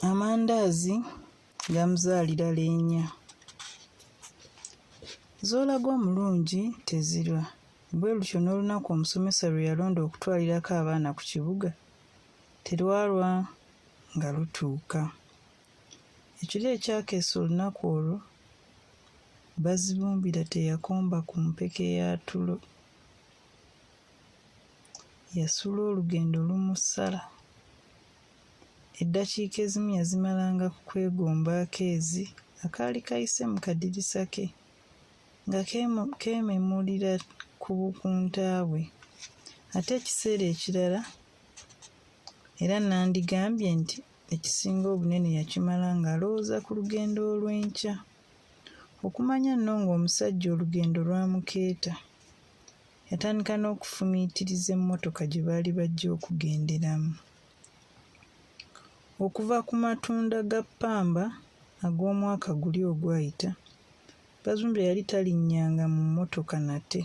Amandaazi gamuzaalira leenya. Zoolaga omulungi tezirwa. Bwe lutyo n'olunaku omusomesa lwe yalonda okutwalirako abaana ku kibuga terwalwa nga lutuuka. Ekiro ekyakeesa olunaku olwo Bazibumbira teyakomba ku mpeke ya tulo. Yasula olugendo lumusala. Eddakiika ezimu yazimalanga ku kwegomba akeezi akaali kayise mu kadirisa ke nga keememulira ku bukunta bwe. Ate ekiseera ekirala era nandigambye nti ekisinga obunene yakimala ng'alowooza ku lugendo olw'enkya. Okumanya nno ng'omusajja olugendo lwamukeeta, yatandika n'okufumiitiriza emmotoka gye baali bajja okugenderamu. Okuva ku matunda ga ppamba ag'omwaka guli ogwayita, Bazibumbira yali talinnyanga mu mmotoka nate.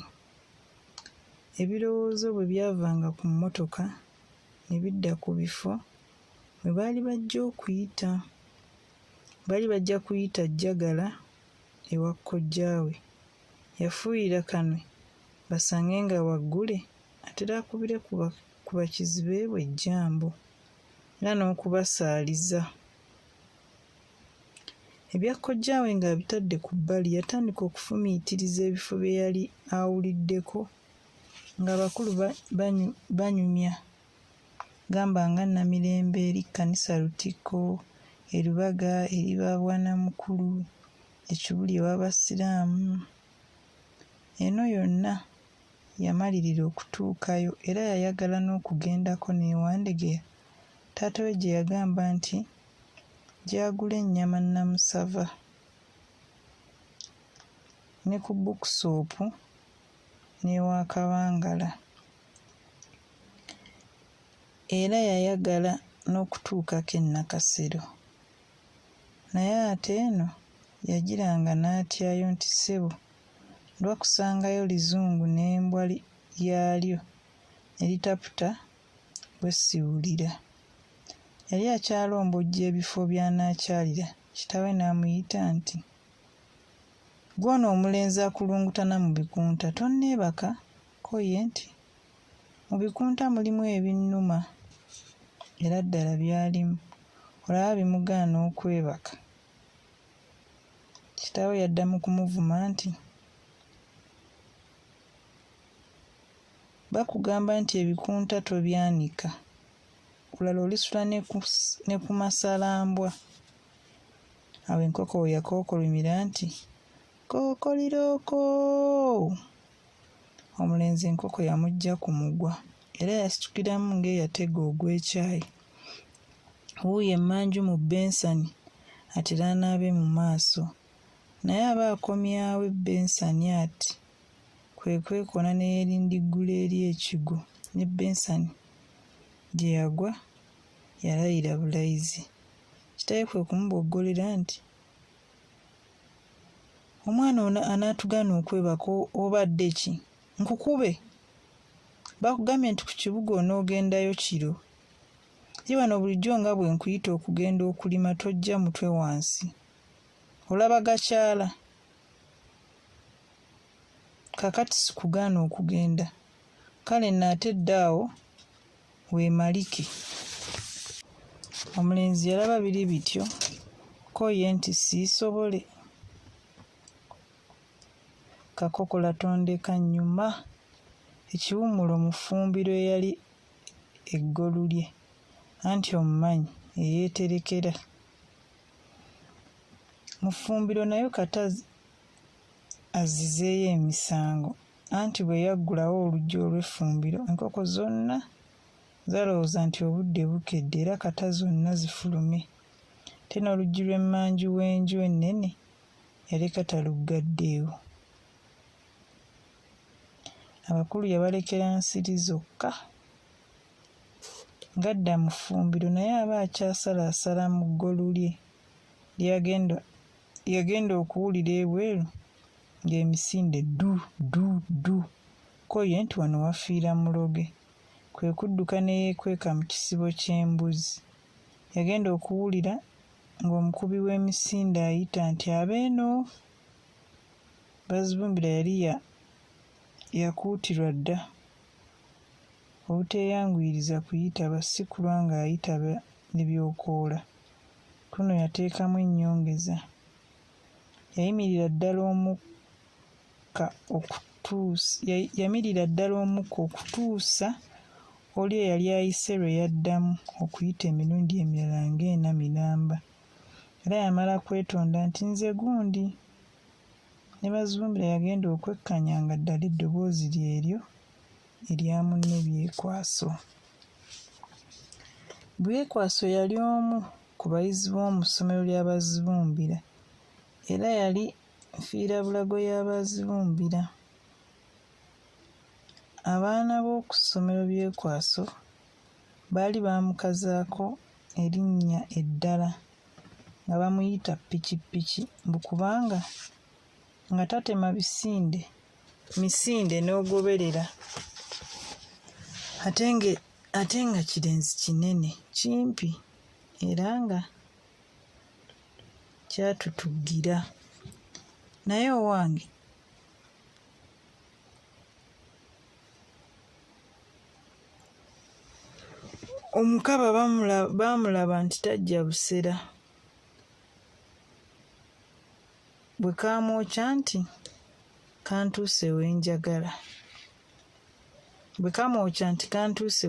Ebirowoozo bwe byavanga ku mmotoka ne bidda ku bifo mwe baali bajja okuyita. Baali bajja kuyita Jjagala ewa kkojjaawe. Yafuuyira Kanwe basange nga waggule atera akubire ku bakizibe bwe ejjambo era n'okubasaaliza. Ebya kkojjaawe ng'abitadde ku bbali, yatandika okufumiitiriza ebifo bye yali awuliddeko ng'abakulu banyumya, gamba nga Namirembe eri Kkanisa Lutikko, Erubaga eri Babwanamukulu, Ekibuli ew'Abasiraamu. Eno yonna yamalirira okutuukayo era yayagala n'okugendako n'ewandegeya taata we gye yagamba nti gy'agula ennyama Namusava ne ku Bukisoopu n'ewa Kabangala. Era yayagala n'okutuukako e Nakasero. Naye ate eno yagiranga n'atyayo nti ssebo lwa kusangayo Lizungu n'embwa yaalyo ne litaputa bwe siwulira. Yali akyalombojja ebifo by'anaakyalira, kitaawe n'amuyita nti, "Gw'ono omulenzi akulungutana mu bikunta tonneebaka?" Ko ye nti, "Mu bikunta mulimu ebinnuma." Era ddala byalimu, olaba bimugaana okwebaka. Kitaawe yaddamu kumuvuma nti, "Bakugamba nti ebikunta tobyanika, kulala olisula ne ku masalambwa." Awo enkoko we yakookolomera nti, "Kookolirooko!" Omulenzi enkoko yamugya ku mugwa era yasitukiramu ng'eyatega ogw'ekyayi. Wuuyo emmanju mu bensani atera anaabe mu maaso. Naye aba akomyawo ebbensani ati kwe kwekona ne yeerindiggula eri ekigo ne bensani gye yagwa yalayira bulayizi. Kitaawe kwe kumuboggolera nti, "Omwana ono anaatugaana okwebaka obadde ki? Nkukube? Bakugambye nti ku kibuga onoogendayo kiro. Ye wano bulijjo nga bwe nkuyita okugenda okulima tojja mutwe wansi. Olaba gakyala. Kakati sikugaana okugenda. Kale nnaate ddaawo weemalike." Omulenzi yalaba biri bityo, ko ye nti siisobole. Kakokola tondeka nnyuma. Ekiwummulo mu ffumbiro eyali eggolu lye, anti omumanyi eyeeterekera. Mu ffumbiro nayo kata azizeeyo emisango, anti bwe yaggulawo oluggi olw'effumbiro enkoko zonna zalowooza nti obudde bukedde era kata zonna zifulumye. Ate n'oluggi lw'emmanju w'enju ennene yaleka taluggaddeewo. Abakulu yabalekera nsiri zokka. Ng'adda mu ffumbiro naye aba akyasalaasala mu ggolu lye yagenda okuwulira ebweru ng'emisinde ddu ddu ddu. Ko ye nti wano wafiira muloge. Kwe kudduka ne yeekweka mu kisibo ky'embuzi. yagenda okuwulira ng'omukubi w'emisinde ayita nti abeeno. Bazibumbira yali yakuutirwa dda obuteeyanguyiriza kuyitaba, si kulwa ng'ayitaba ebyokoola. Kuno yateekamu ennyongeza. Yayimirira ddala omukka okutuusa oli eyali ayise lwe yaddamu okuyita emirundi emirala ng'ena miramba. Era yamala kwetonda nti nze gundi. Ne Bazibumbira yagenda okwekkanya nga ddala eddoboozi lyeryo erya munne Byekwaso. Byekwaso yali omu ku bayizi b'omu ssomero lya Bazibumbira era yali nfiirabulago y'Abazibumbira. Abaana b'oku ssomero Byekwaso baali baamukazaako erinnya eddala nga bamuyita Pikipiki mbu kubanga nga tatema misinde n'ogoberera ate nga kirenzi kinene kimpi era nga kyatutuggira. Naye owange omukaba baamulaba nti tajja busera, bwe kaamwokya nti kantuuse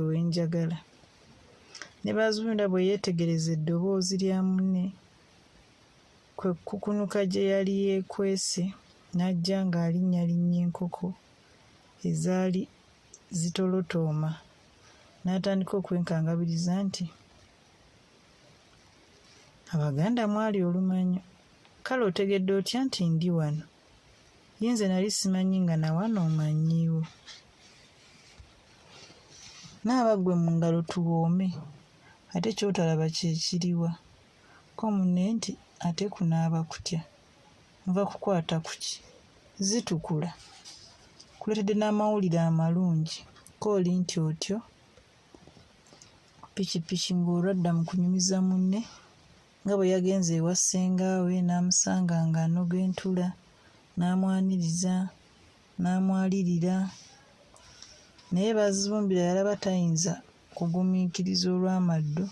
wenjagala. Ne Bazibumbira bwe yeetegereza eddoboozi lya munne kwe kukunuka gye yali yeekwese, n'ajja ng'alinnyalinnya enkoko ezaali zitolotooma, n'atandika okwenkangabiriza nti Abaganda mwali olumanyo, kale otegedde otya nti ndi wano? Ye nze nali simanyi nga na wano omanyiiwo. Naaba ggwe mu ngalo tuwoome, ate ky'otalaba kye kiriwa? Ko munne nti ate kunaaba kutya? Nva kukwata ku ki? Zitukula. Kuleetedde n'amawulire amalungi, ko oli nti otyo? Pikipiki ng'olwadda mu kunyumiza munne nga bwe yagenze ewa ssengaawe n'amusanga ng'anoga entula, n'amwaniriza n'amwalirira. Naye Bazibumbira yalaba tayinza kugumiikiriza olw'amaddu,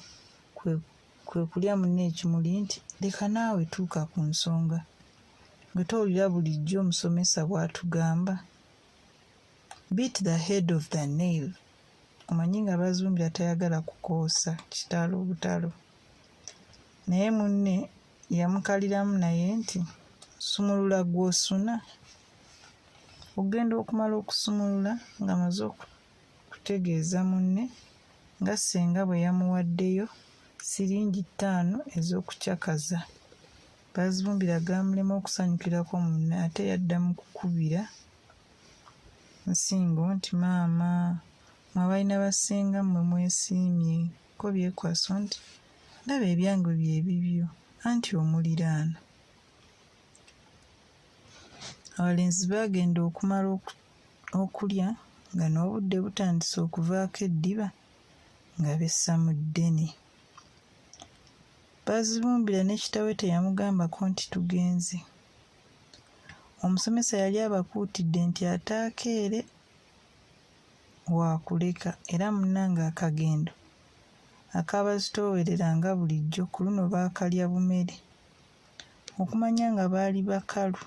kwe kulya munne ekimuli nti leka naawe tuuka ku nsonga. Gwe towulira bulijjo omusomesa bw'atugamba? Beat the head of the nail. Omanyi nga Bazibumbira tayagala kukoosa kitalo butalo. Naye munne yamukaliramu naye nti sumulula gw'osuna. Ogenda okumala okusumulula ng'amaze okutegeeza munne nga ssenga bwe yamuwaddeyo siringi 5 ez'okucakaza. Bazibumbira gaamulema okusanyukirako munne, ate yaddamu kukubira nsingo nti maama, mwabalina bassenga mmwe mwesiimye. Ko Byekwaso nti ndaba ebyange bye bibyo, anti omuliraano. Abalenzi baagenda okumala okulya nga n'obudde butandise okuvaako eddiba nga bessa mu ddene. Bazibumbira ne kitaawe teyamugambako nti tugenze. Omusomesa yali abakuutidde nti ataakeere waakuleka, era munnange akagendo akaabazitoowerera nga bulijjo ku luno baakalya bumere, okumanya nga baali bakalu.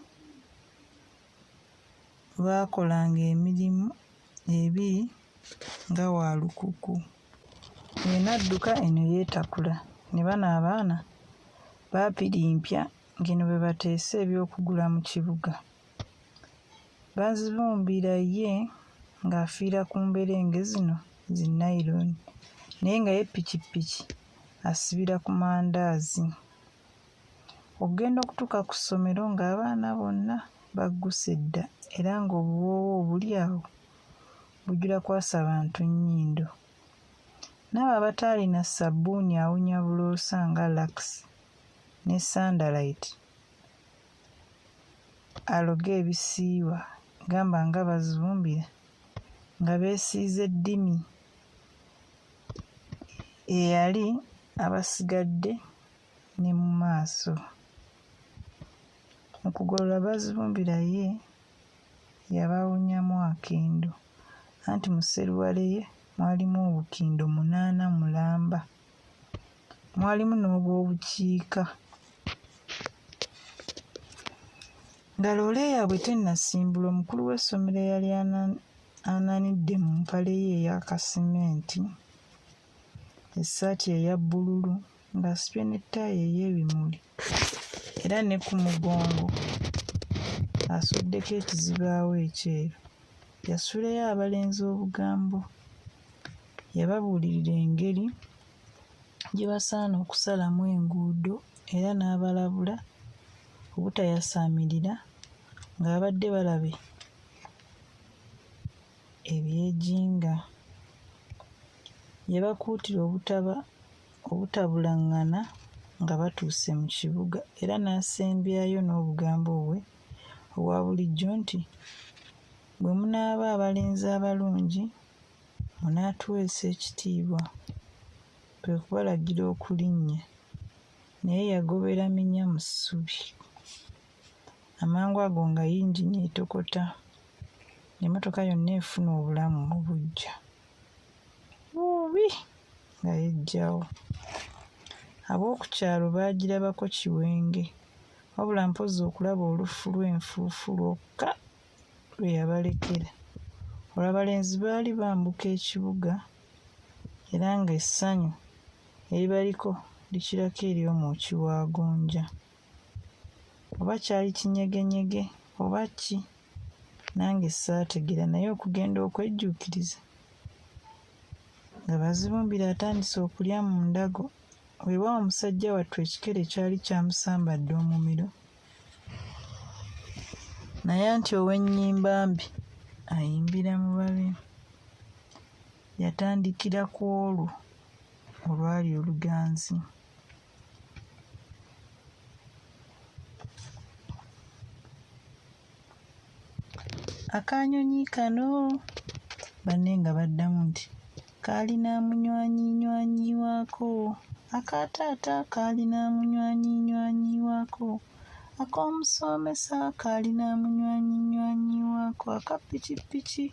Baakolanga emirimu ebiri nga waalukuku. Eno n'adduka eno yeetakula, ne bano abaana baapirimpya ng'eno bwe bateese eby'okugula mu kibuga. Bazibumbira ye ng'afiira ku mberenge zino zinnayironi, naye nga ye Pikipiki asibira ku mandaazi. Okugenda okutuuka ku ssomero ng'abaana bonna bagguse dda, era ng'obuwoowo obuli awo bujjula kwasa bantu nnyindo. N'abo abataalina sabbuuni awunya buloosa nga Lux ne Sunderlight aloga ebisiiwa gamba nga Bazibumbira nga beesiize ddimi eyali abasigadde ne mu maaso. Mu kugolola Bazibumbira ye yabawonyamu akendo, anti mu sseruwale ye mwalimu obukindo 8 mulamba, mwalimu n'obw'obukiika. Nga loole yaabwe tennasimbulwa, omukulu w'essomero eyali ananidde mu mpale ye ey'akasimenti, essaati eya bbululu ng'asibye n'ettaayi ey'ebimuli, era ne ku mugongo asuddeko ekizibaawo ekyeru. Yasuulayo abalenzi obugambo, yababuulirira engeri gye basaana okusalamu enguudo era n'abalabula obutayasaamirira ng'abadde balabe ebyejinga. Yabakuutira obutabulaŋŋana nga batuuse mu kibuga, era n'asembyayo n'obugambo bwe obwa bulijjo nti, bwe munaaba abalenzi abalungi munaatuweesa ekitiibwa, kwe kubalagira okulinnya. Naye yagobera minnya mu ssubi. Amangu ago nga yingini etokota, emmotoka yonna efuna obulamu mu buggya. Buubi nga yeggyawo. Ab'okukyalo baagirabako kiwenge, wabula mpozzi okulaba olufu lw'enfuufu lwokka lwe yabalekera. Olwo abalenzi baali bambuka ekibuga, era ng'essanyu eribaliko likirako eri omwoki wa gonja. Oba kyali kinyegenyege oba ki, nange saategera, naye okugenda okwejjuukiriza nga Bazibumbira atandise okulya mu ndago. Weewaawo omusajja wattu ekikere kyali kyamusambadde omumiro, naye anti ow'ennyimba mbi ayimbira mu babi. Yatandikira ku olwo olwali oluganzi. Akanyonyi kano, banne nga baddamu nti, kaalina munywanyinywanyi waako, akataata kaalina munywanyinywanyi waako, ak'omusomesa kaalina munywanyinywanyi waako, akappikipiki.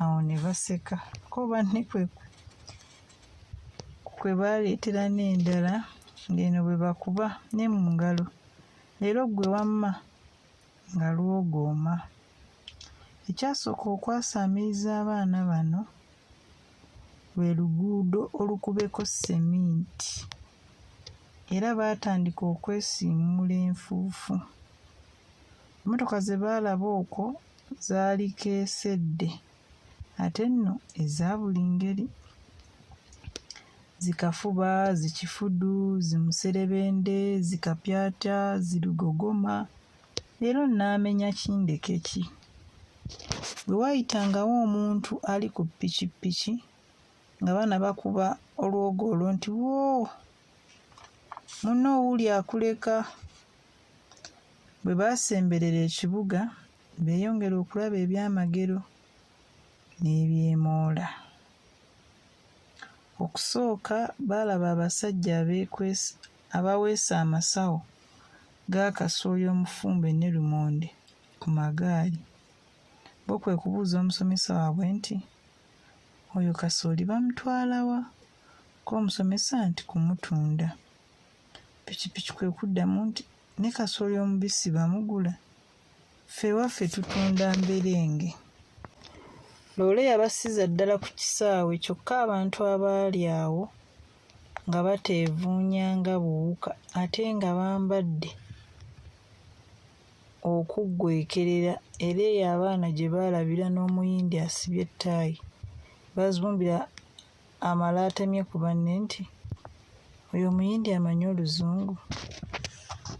Awo ne baseka, ko banne kwe baaleetera n'endala ng'eno bwe bakuba ne mu ngalo. Leero ggwe wamma nga lwogooma. Ekyasooka okwasaamiriza abaana bano lwe luguudo olukubeko seminti, era baatandika okwesiimula enfuufu. Emmotoka ze baalaba okwo zaali keesedde, ate nno eza buli ngeri: zikafuba, zikifudu, zimuserebende, zikapyata, zirugogoma. Leero nnaamenya kindeke ki. Bwe waayitangawo omuntu ali ku ppikipiki nga baana bakuba olwogo olwo nti, woo, munno owuli akuleka. Bwe baasemberera ekibuga beeyongera okulaba ebyamagero n'ebyemoola. Okusooka baalaba abasajja abaweesa amasawo ga kasooli omufumbe ne lumonde ku magaali. Bo kwe kubuuza omusomesa waabwe nti, oyo kasooli bamutwala wa? Ko omusomesa nti, kumutunda. Pikipiki kwe kuddamu nti, ne kasooli omubisi bamugula? Ffe ewaffe tutunda mberenge. Loole yabasiza ddala ku kisaawe, kyokka abantu abaali awo nga bateevuunya nga buwuka ate nga bambadde okuggwekerera, era eyo abaana gye baalabira n'omuyindi asibye ettaayi. Bazibumbira amala atemye ku banne nti, oyo omuyindi amanyi Oluzungu?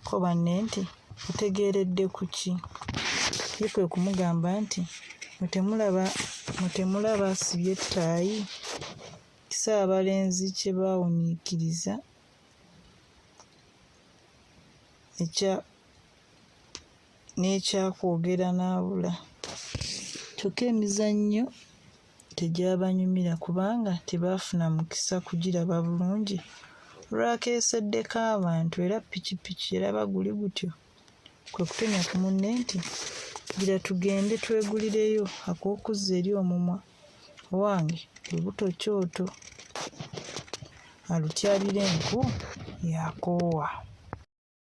Ko banne nti, otegeeredde ku ki? Ye kwe kumugamba nti, mutemulaba asibye ettaayi? Kisa abalenzi kye baawuniikiriza n'ekyakwogera n'abula. Kyokka emizannyo tegyabanyumira kubanga tebaafuna mukisa kugiraba bulungi lwakeeseddeko abantu era pikipiki eraba guli gutyo. Kwe kutemya ku munne nti gira tugende twegulireyo ak'okuzza eri omumwa, owange lubuto kyoto, alutyalira enku yakoowa.